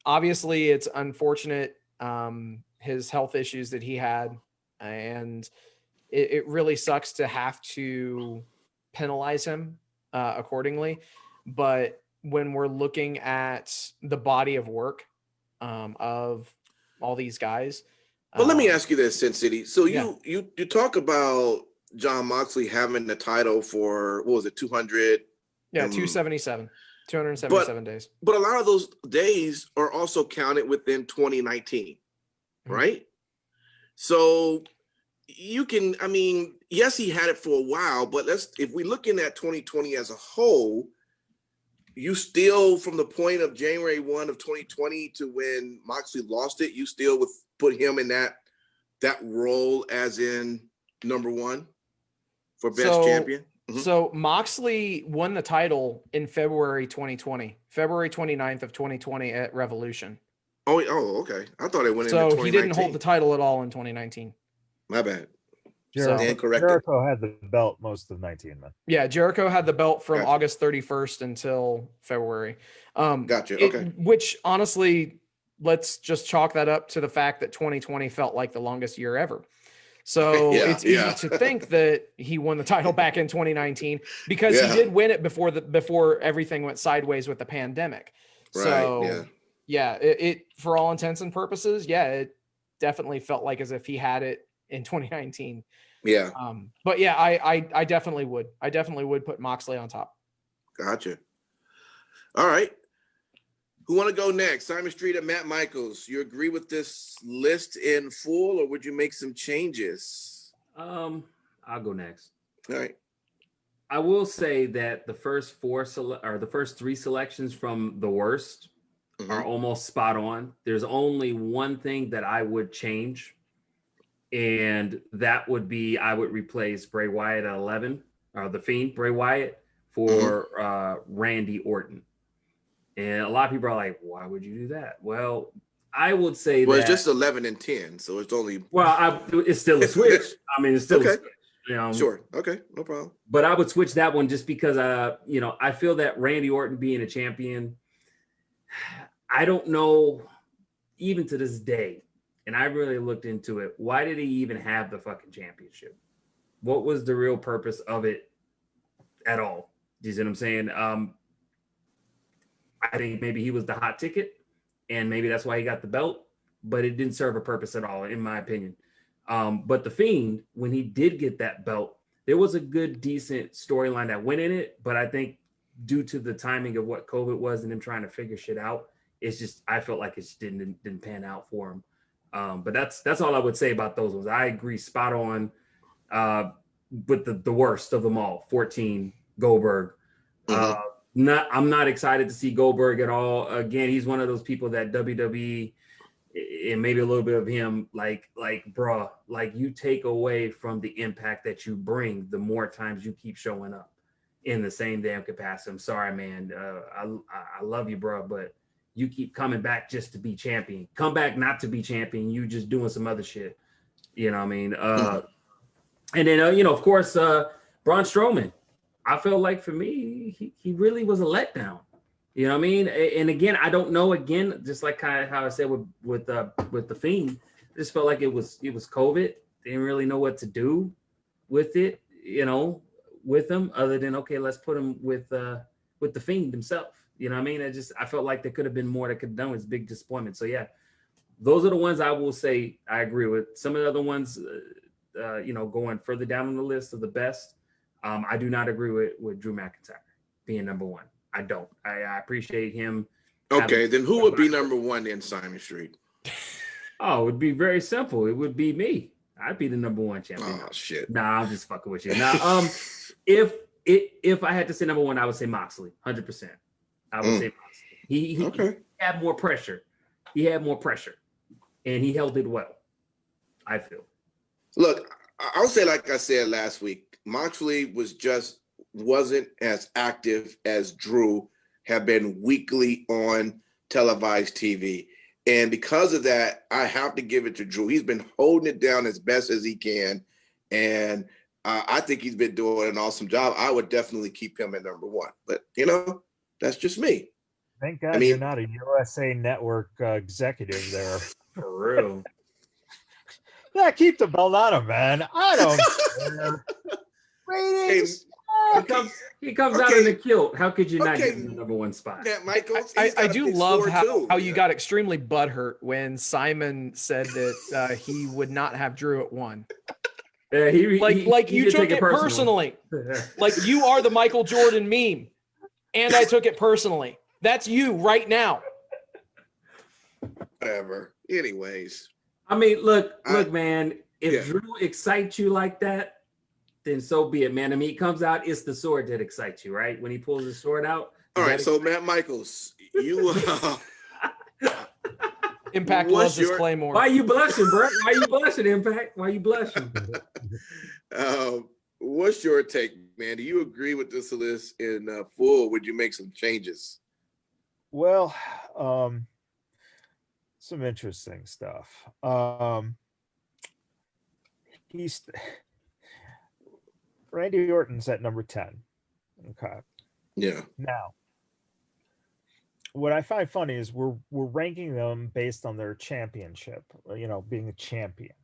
Obviously it's unfortunate, his health issues that he had, and it really sucks to have to penalize him accordingly. But when we're looking at the body of work of all these guys. But let me ask you this, Sin City. So you talk about John Moxley having the title for, what was it, 200? Yeah, 277 days. But a lot of those days are also counted within 2019, right? So you can, yes, he had it for a while, but if we're looking at 2020 as a whole, you still, from the point of January 1 of 2020 to when Moxley lost it, you still would put him in that role as in number 1 for best champion? So Moxley won the title in February 2020, February 29th of 2020 at Revolution. Oh, okay. I thought it went in 2019. So he didn't hold the title at all in 2019. My bad. Jericho had the belt most of 19, man. Yeah, Jericho had the belt from August 31st until February. Gotcha. Okay. Which honestly, let's just chalk that up to the fact that 2020 felt like the longest year ever. So it's easy to think that he won the title back in 2019 because he did win it before everything went sideways with the pandemic. Right. So it for all intents and purposes, it definitely felt like as if he had it in 2019. Yeah. But yeah, I definitely would. I definitely would put Moxley on top. Gotcha. All right. Who want to go next? Simon Street and Matt Michaels. You agree with this list in full, or would you make some changes? I'll go next. All right. I will say that the first the first three selections from the worst are almost spot on. There's only one thing that I would change, and that would be I would replace Bray Wyatt at 11, or the Fiend Bray Wyatt for Randy Orton. And a lot of people are like, why would you do that? Well, I would say it's just 11 and 10, so it's only... Well, it's still a switch. I mean, it's still a switch. Sure. Okay, no problem. But I would switch that one just because, I feel that Randy Orton being a champion, I don't know, even to this day, and I really looked into it, why did he even have the fucking championship? What was the real purpose of it at all? Do you see what I'm saying? I think maybe he was the hot ticket, and maybe that's why he got the belt, but it didn't serve a purpose at all, in my opinion. But the Fiend, when he did get that belt, there was a good, decent storyline that went in it, but I think due to the timing of what COVID was and him trying to figure shit out, it's just, I felt like it just didn't pan out for him. But that's all I would say about those ones. I agree, spot on, with the worst of them all, 14, Goldberg. I'm not excited to see Goldberg at all. Again, he's one of those people that WWE and maybe a little bit of him, like, bruh, like you take away from the impact that you bring the more times you keep showing up in the same damn capacity. I'm sorry, man. I love you, bro, but you keep coming back just to be champion. Come back not to be champion. You just doing some other shit. You know what I mean? And then, of course, Braun Strowman. I felt like for me, he really was a letdown. You know what I mean? And again, I don't know. Again, just like kind of how I said with the Fiend, I just felt like it was COVID. Didn't really know what to do with it. With him other than let's put him with the Fiend himself. You know what I mean? I felt like there could have been more that could have done. It was a big disappointment. So yeah, those are the ones I will say I agree with. Some of the other ones, going further down on the list of the best. I do not agree with Drew McIntyre being number one. I don't. I appreciate him. Okay, then who would be number one in Simon Street? Oh, it would be very simple. It would be me. I'd be the number one champion. Oh shit. Nah, I'm just fucking with you. Now, if I had to say number one, I would say Moxley, 100%. I would say Moxley. He had more pressure. He had more pressure, and he held it well, I feel. Look, I'll say like I said last week, Moxley wasn't as active as Drew have been weekly on televised TV. And because of that, I have to give it to Drew. He's been holding it down as best as he can. And I think he's been doing an awesome job. I would definitely keep him at number one. But, that's just me. Thank God you're not a USA Network executive there. For real. Yeah, keep the belt on him, man. I don't care. Ratings. He comes out in a kilt. How could you not get in the number one spot? Yeah, Michael. I do love how you got extremely butthurt when Simon said that he would not have Drew at one. Yeah, you took it personally. Like you are the Michael Jordan meme, and I took it personally. That's you right now. Whatever. Anyways. I mean, look, man. If Drew excites you like that, then so be it, man. I mean, he comes out, it's the sword that excites you, right? When he pulls his sword out. All right, so Matt Michaels, you Impact loves his Claymore. Why you blushing, bro? Why you blushing, Impact? Why you blushing? What's your take, man. Do you agree with this list in full? Would you make some changes? Well, some interesting stuff. He's Randy Orton's at number 10. Okay. Yeah. Now, what I find funny is we're ranking them based on their championship, being a champion.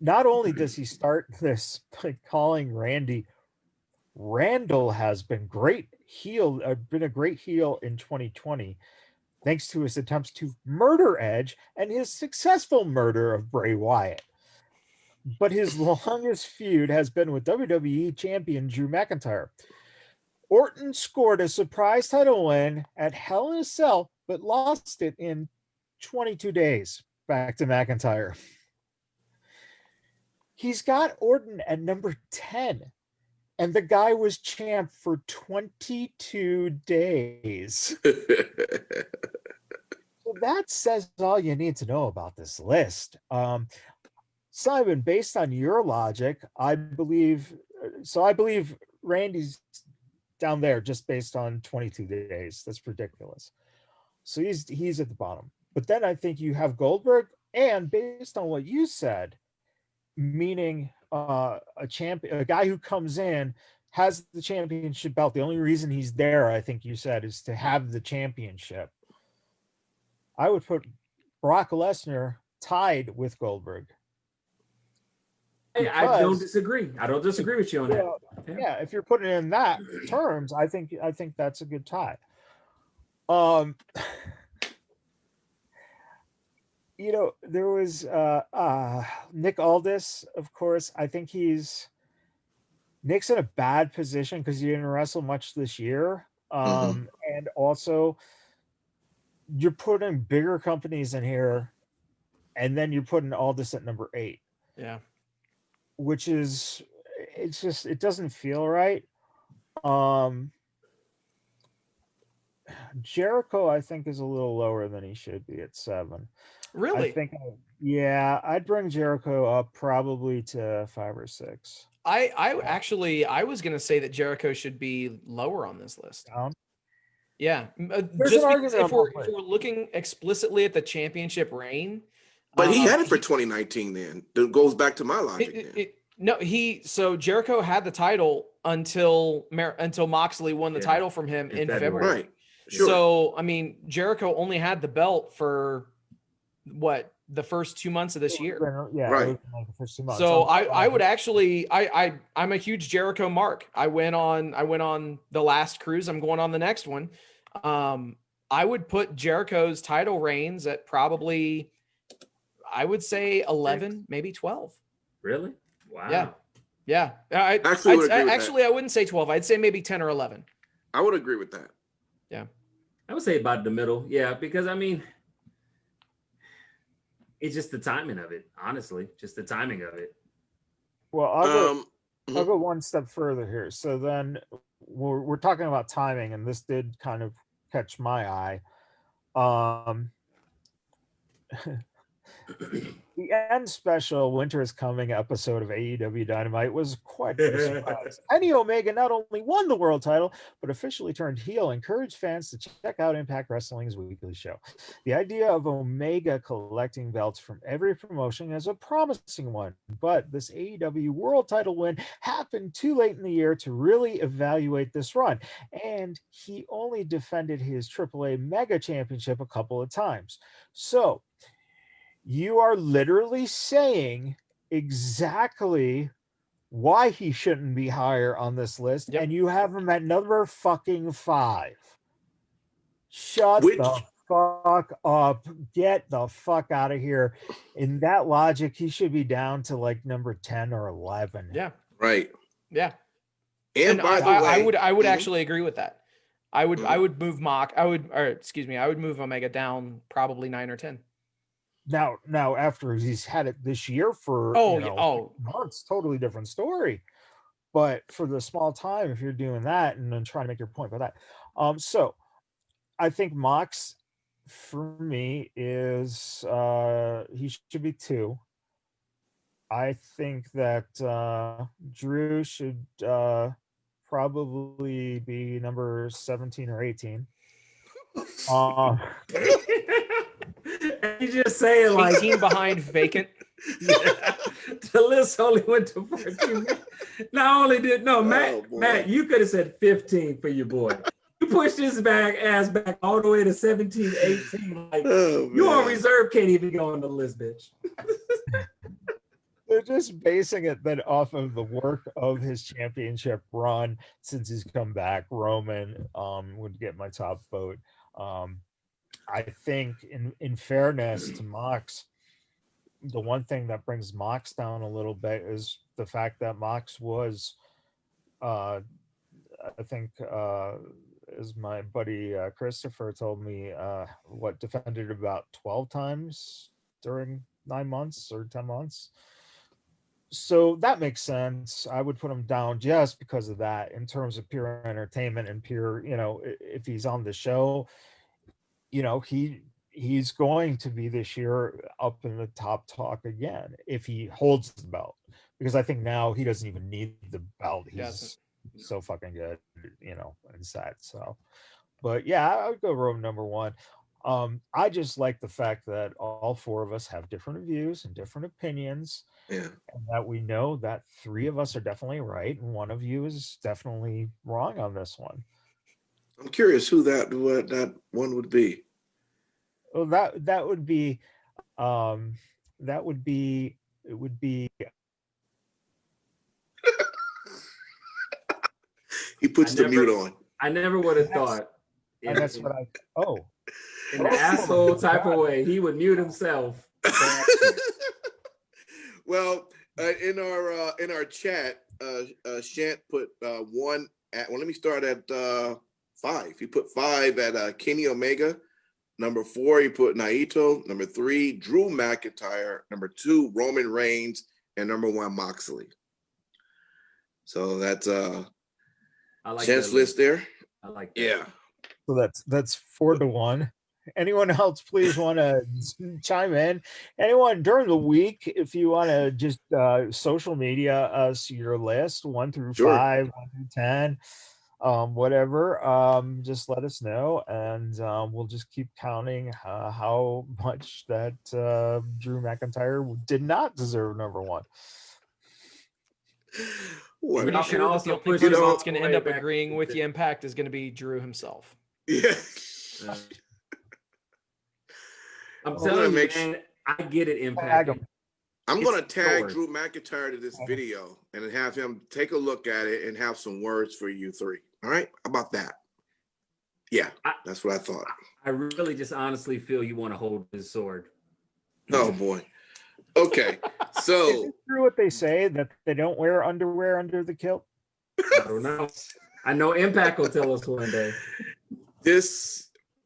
Not only does he start this by calling Randy, Randall has been been a great heel in 2020, thanks to his attempts to murder Edge and his successful murder of Bray Wyatt. But his longest feud has been with WWE champion Drew McIntyre. Orton scored a surprise title win at Hell in a Cell, but lost it in 22 days back to McIntyre. He's got Orton at number 10, and the guy was champ for 22 days. So that says all you need to know about this list. Simon, based on your logic, I believe Randy's down there just based on 22 days. That's ridiculous. So he's at the bottom. But then I think you have Goldberg, and based on what you said, meaning a guy who comes in, has the championship belt. The only reason he's there, I think you said, is to have the championship. I would put Brock Lesnar tied with Goldberg. I don't disagree. I don't disagree with you on that. Yeah, if you're putting it in that terms, I think that's a good tie. There was Nick Aldis, of course. I think Nick's in a bad position because he didn't wrestle much this year. And also you're putting bigger companies in here, and then you're putting Aldis at number 8. Yeah. Which is, it doesn't feel right. Jericho, I think, is a little lower than he should be at 7. Really? I'd bring Jericho up probably to 5 or 6. I was going to say that Jericho should be lower on this list. Yeah. Just because if we're looking explicitly at the championship reign. But he had it for 2019 then. That goes back to my logic. So Jericho had the title until Moxley won the title from him in February. Right. Sure. So, I mean, Jericho only had the belt for the first 2 months of this year. Yeah. Right. Like the first 2 months. So I would actually, I'm a huge Jericho mark. I went on the last cruise. I'm going on the next one. I would put Jericho's title reigns at probably, I would say 11, maybe 12. Really? Wow. Yeah. I wouldn't say 12. I'd say maybe 10 or 11. I would agree with that. Yeah. I would say about the middle. Yeah, because I mean, it's just the timing of it, honestly. Just the timing of it. Well, I'll go one step further here. So then we're talking about timing, and this did kind of catch my eye. The end special Winter is Coming episode of AEW Dynamite was quite a surprise. Kenny Omega not only won the world title, but officially turned heel, encouraged fans to check out Impact Wrestling's weekly show. The idea of Omega collecting belts from every promotion is a promising one, but this AEW world title win happened too late in the year to really evaluate this run, and he only defended his AAA Mega Championship a couple of times. So you are literally saying exactly why he shouldn't be higher on this list, and you have him at number fucking 5. Shut the fuck up. Get the fuck out of here. In that logic, he should be down to like number 10 or 11. Yeah. Right. Yeah. And by the way, I would actually agree with that. I would move I would move Omega down probably 9 or 10. Now, after he's had it this year for months, totally different story. But for the small time, if you're doing that and then trying to make your point about that, so I think Mox for me is he should be 2. I think that Drew should probably be number 17 or 18. And you just say it like 18 behind vacant. Yeah. The list only went to 14. Not only did Matt, you could have said 15 for your boy. You pushed his ass back all the way to 17, 18. Like you on reserve can't even go on the list, bitch. They're just basing it then off of the work of his championship run since he's come back. Roman would get my top vote. I think in fairness to Mox, the one thing that brings Mox down a little bit is the fact that Mox was, I think, as my buddy Christopher told me, defended about 12 times during 9 months or 10 months. So that makes sense. I would put him down just because of that in terms of pure entertainment and pure, if he's on the show, he's going to be this year up in the top talk again if he holds the belt, because I think now he doesn't even need the belt. He's so fucking good, and set. So, but yeah, I would go Roman number one. I just like the fact that all four of us have different views and different opinions. Yeah. And that we know that three of us are definitely right and one of you is definitely wrong on this one. I'm curious what that one would be. Well, that would be He puts the mute on. I never would have thought. And that's what in the asshole type of way, he would mute himself. Well, in our chat, Shant put one at. Well, let me start at 5. He put 5 at Kenny Omega. Number 4, he put Naito. Number 3, Drew McIntyre. Number 2, Roman Reigns, and number 1, Moxley. So that's Shant's list there. I like that. Yeah. So that's 4-1. Anyone else please want to chime in? Anyone during the week, if you want to just social media us your list 1 through 5, 1 through 10, whatever, just let us know, and we'll just keep counting how much that Drew McIntyre did not deserve number 1. Well, pretty sure the only person that's going to end up agreeing with the Impact is going to be Drew himself. Yeah. I'm telling you, man, I get it, Impact. I'm going to tag Drew McIntyre to this video and have him take a look at it and have some words for you 3. All right? How about that? Yeah, that's what I thought. I really just honestly feel you want to hold his sword. Oh, boy. Okay, so. Is it true what they say, that they don't wear underwear under the kilt? I don't know. I know Impact will tell us one day.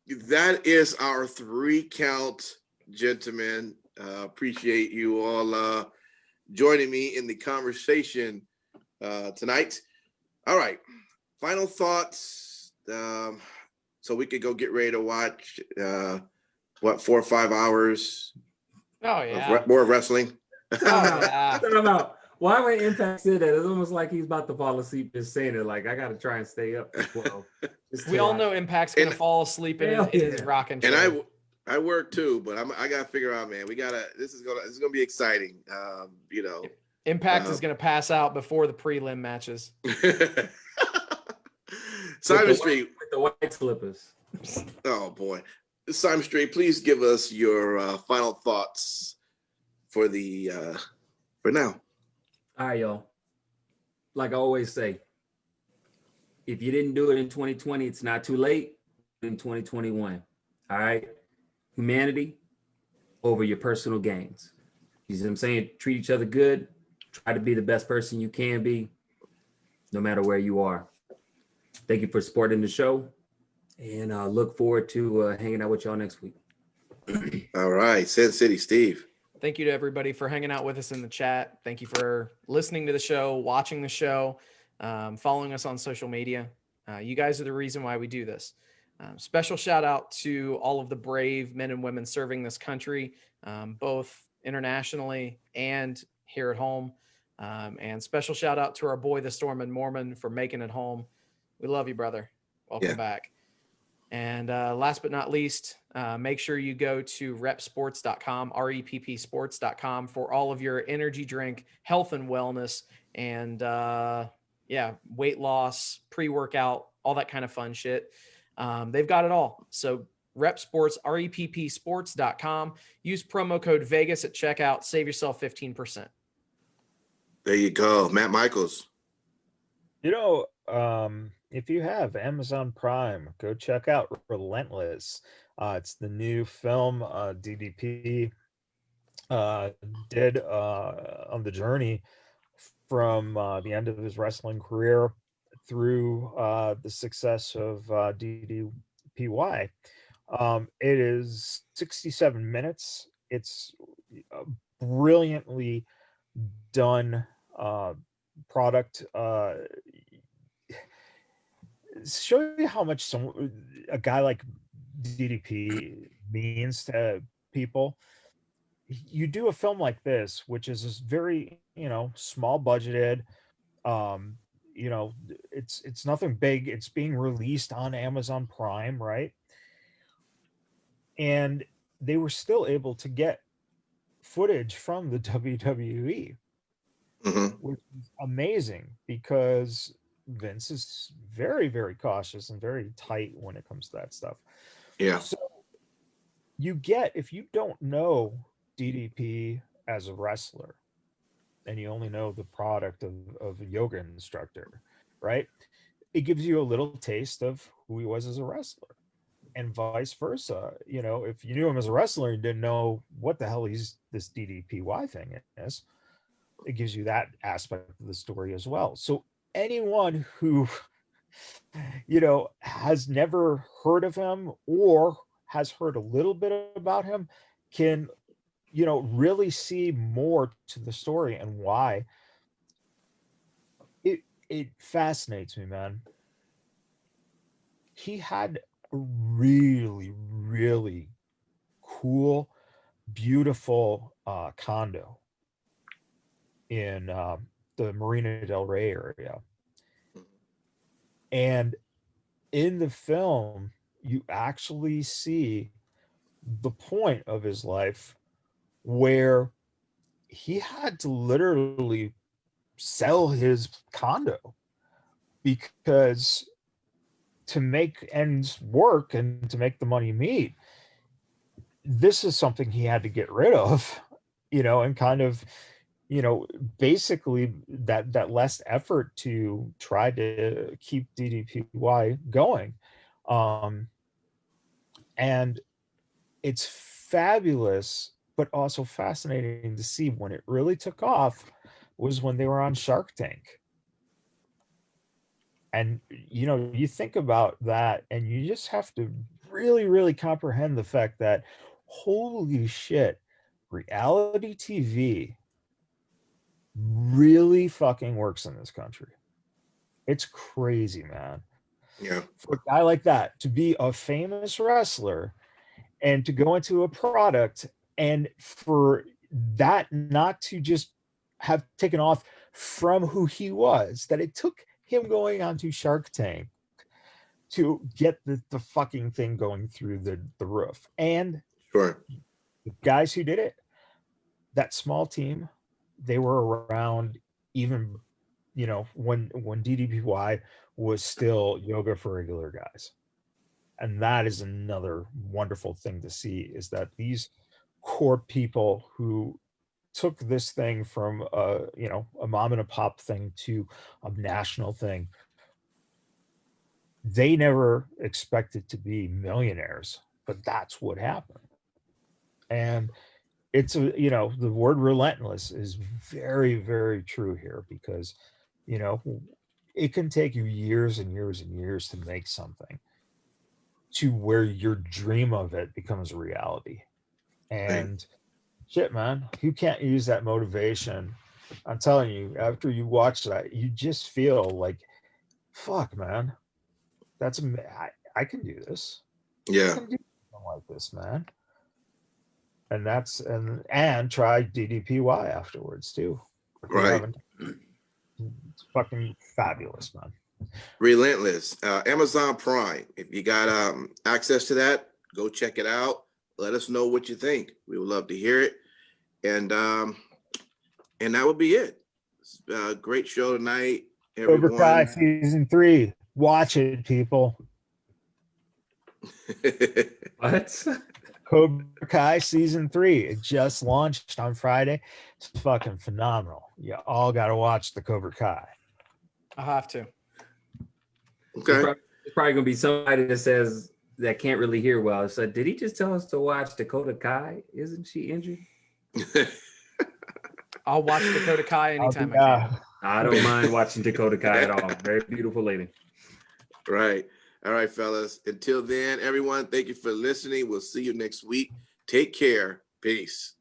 That is our 3 count, gentlemen. Appreciate you all joining me in the conversation tonight. All right, final thoughts. So we could go get ready to watch 4 or 5 hours. Oh yeah, more wrestling. Why would Impact say that? It's almost like he's about to fall asleep just saying it. Like, I got to try and stay up as well. We all know Impact's going to fall asleep in his rocking chair. And I work too, but I got to figure out, man. This is gonna be exciting. Impact is going to pass out before the prelim matches. Simon Street with the white slippers. Oh boy, Simon Street, please give us your final thoughts for now. All right, y'all. Like I always say, if you didn't do it in 2020, it's not too late in 2021. All right? Humanity over your personal gains. You see what I'm saying? Treat each other good. Try to be the best person you can be, no matter where you are. Thank you for supporting the show, and look forward to hanging out with y'all next week. All right. Sin City Steve. Thank you to everybody for hanging out with us in the chat. Thank you for listening to the show, watching the show, following us on social media. You guys are the reason why we do this. Special shout out to all of the brave men and women serving this country, both internationally and here at home. And special shout out to our boy, the Storm and Mormon, for making it home. We love you, brother. Welcome back. And last but not least, make sure you go to repsports.com, reppsports.com, for all of your energy drink, health and wellness, and weight loss, pre-workout, all that kind of fun shit. They've got it all. So Rep Sports, reppsports.com. Use promo code Vegas at checkout. Save yourself 15%. There you go. Matt Michaels. If you have Amazon Prime, go check out Relentless. It's the new film DDP did on the journey from the end of his wrestling career through the success of DDPY. It is 67 minutes. It's a brilliantly done product. Show you how much a guy like DDP means to people. You do a film like this, which is this very, small budgeted, it's nothing big. It's being released on Amazon Prime, right? And they were still able to get footage from the WWE, which is amazing because Vince is very, very cautious and very tight when it comes to that stuff. Yeah. So you get, if you don't know DDP as a wrestler and you only know the product of a yoga instructor, right? It gives you a little taste of who he was as a wrestler, and vice versa. If you knew him as a wrestler and didn't know what the hell this DDPY thing is, it gives you that aspect of the story as well. So anyone who, has never heard of him or has heard a little bit about him can, really see more to the story and why. It fascinates me, man. He had a really, really cool, beautiful condo in the Marina del Rey area. And in the film, you actually see the point of his life where he had to literally sell his condo because to make ends work and to make the money meet, this is something he had to get rid of, and kind of, basically that less effort to try to keep DDPY going. And it's fabulous, but also fascinating to see when it really took off was when they were on Shark Tank. And, you think about that and you just have to really, really comprehend the fact that, holy shit, reality TV really fucking works in this country. It's crazy, man. Yeah. For a guy like that to be a famous wrestler and to go into a product, and for that not to just have taken off from who he was, that it took him going onto Shark Tank to get the fucking thing going through the roof. And sure, the guys who did it, that small team, they were around even, when DDPY was still yoga for regular guys. And that is another wonderful thing to see, is that these core people who took this thing from a mom and a pop thing to a national thing, they never expected to be millionaires, but that's what happened. And it's the word relentless is very, very true here, because it can take you years and years and years to make something to where your dream of it becomes a reality. And shit, man, you can't use that motivation. I'm telling you, after you watch that, you just feel like, fuck, man, I can do this. Yeah. I can do something like this, man. and that's and try DDPY afterwards too. If you Right. haven't. It's fucking fabulous, man. Relentless. Amazon Prime. If you got access to that, go check it out. Let us know what you think. We would love to hear it. And that would be it. Great show tonight, everyone. Cobra Kai season 3. Watch it, people. What? Cobra Kai season 3. It just launched on Friday. It's fucking phenomenal. You all got to watch the Cobra Kai. I have to. Okay. There's probably gonna be somebody that says that can't really hear well. So did he just tell us to watch Dakota Kai? Isn't she injured? I'll watch Dakota Kai anytime I can. I don't mind watching Dakota Kai at all. Very beautiful lady. Right. All right, fellas. Until then, everyone, thank you for listening. We'll see you next week. Take care. Peace.